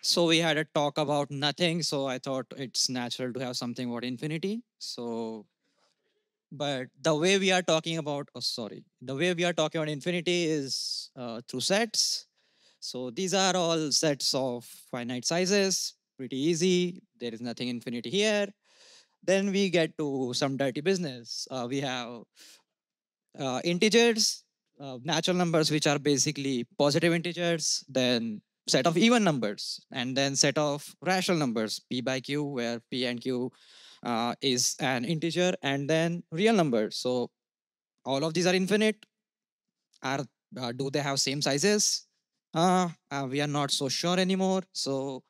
So we had a talk about nothing. So I thought it's natural to have something about infinity. So, but the way we are talking about, oh, sorry, the way we are talking about infinity is through sets. So these are all sets of finite sizes, pretty easy. There is nothing infinity here. Then we get to some dirty business. We have integers, natural numbers, which are basically positive integers, then set of even numbers, and then set of rational numbers, p by q, where p and q is an integer, and then real numbers. So all of these are infinite. Are Do they have same sizes? We are not so sure anymore. So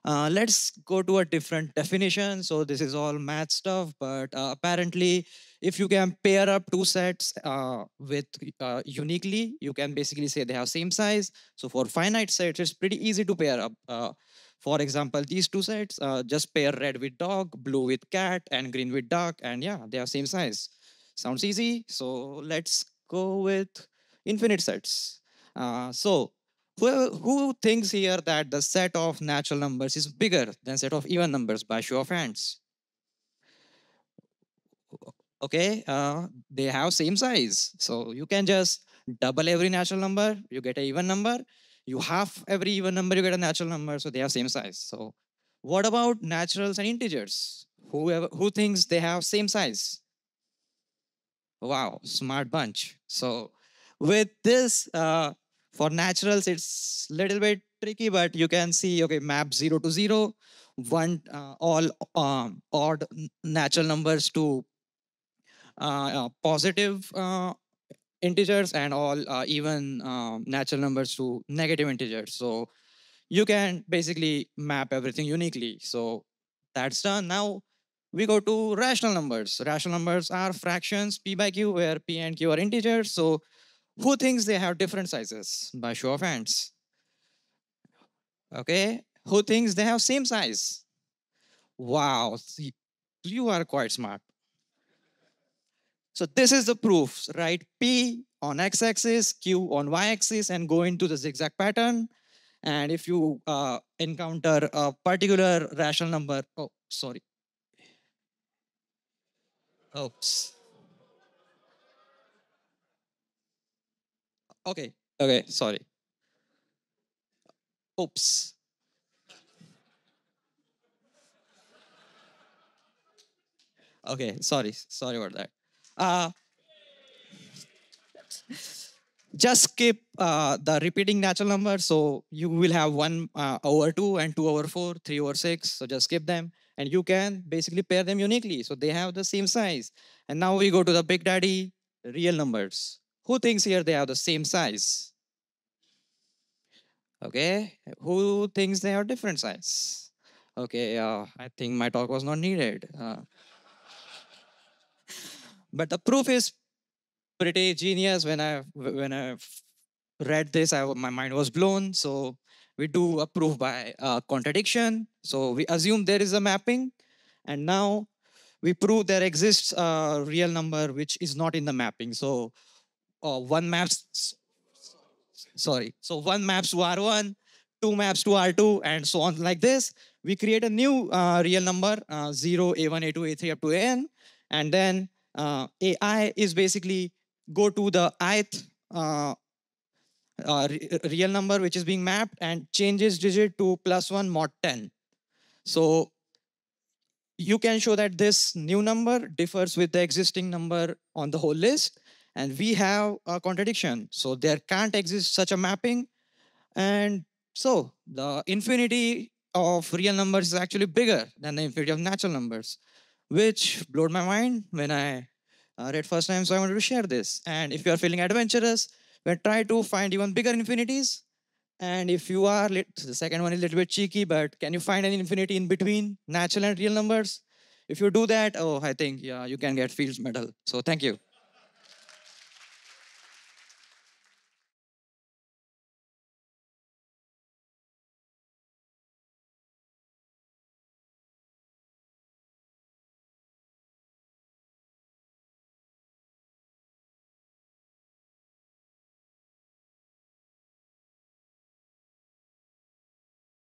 let's go to a different definition. So this is all math stuff, but apparently, if you can pair up two sets with uniquely, you can basically say they have same size. So for finite sets, it's pretty easy to pair up. For example, these two sets, just pair red with dog, blue with cat, and green with duck, and yeah, they are same size. Sounds easy. So let's go with infinite sets. So who thinks here that the set of natural numbers is bigger than set of even numbers by show of hands? Okay, they have same size. So you can just double every natural number, you get an even number. You half every even number, you get a natural number. So they have same size. So what about naturals and integers? Who thinks they have same size? Wow, smart bunch. So with this, for naturals, it's little bit tricky, but you can see, okay, map 0 to 0, all odd natural numbers to positive integers, and all even natural numbers to negative integers. So you can basically map everything uniquely. So that's done. Now we go to rational numbers. Rational numbers are fractions, p by q, where p and q are integers. So who thinks they have different sizes? By show of hands. Okay. Who thinks they have same size? Wow. You are quite smart. So this is the proof, right? P on x-axis, q on y-axis, and go into the zigzag pattern. And if you encounter a particular rational number, oh, sorry. Oops. Okay. Okay. Sorry. Oops. Okay. Sorry. Sorry about that. Uh, just skip the repeating natural number. So you will have 1 over 2 and 2 over 4, 3 over 6. So just skip them. And you can basically pair them uniquely. So they have the same size. And now we go to the big daddy, real numbers. Who thinks here they have the same size? Okay. Who thinks they have different size? Okay. I think my talk was not needed. But the proof is pretty genius. When I read this, my mind was blown. So we do a proof by contradiction. So we assume there is a mapping, and now we prove there exists a real number which is not in the mapping. So one maps, sorry, so one maps to R1, two maps to R2, and so on like this. We create a new real number, 0, A1, A2, A3 up to AN, and then AI is basically go to the ith real number which is being mapped and changes digit to +1 mod 10. So you can show that this new number differs with the existing number on the whole list, and we have a contradiction. So there can't exist such a mapping, and so the infinity of real numbers is actually bigger than the infinity of natural numbers, which blew my mind when I read first time. So I wanted to share this. And if you are feeling adventurous, then try to find even bigger infinities. And if you are, the second one is a little bit cheeky, but can you find an infinity in between natural and real numbers? If you do that, oh, I think, yeah, you can get Fields Medal. So thank you.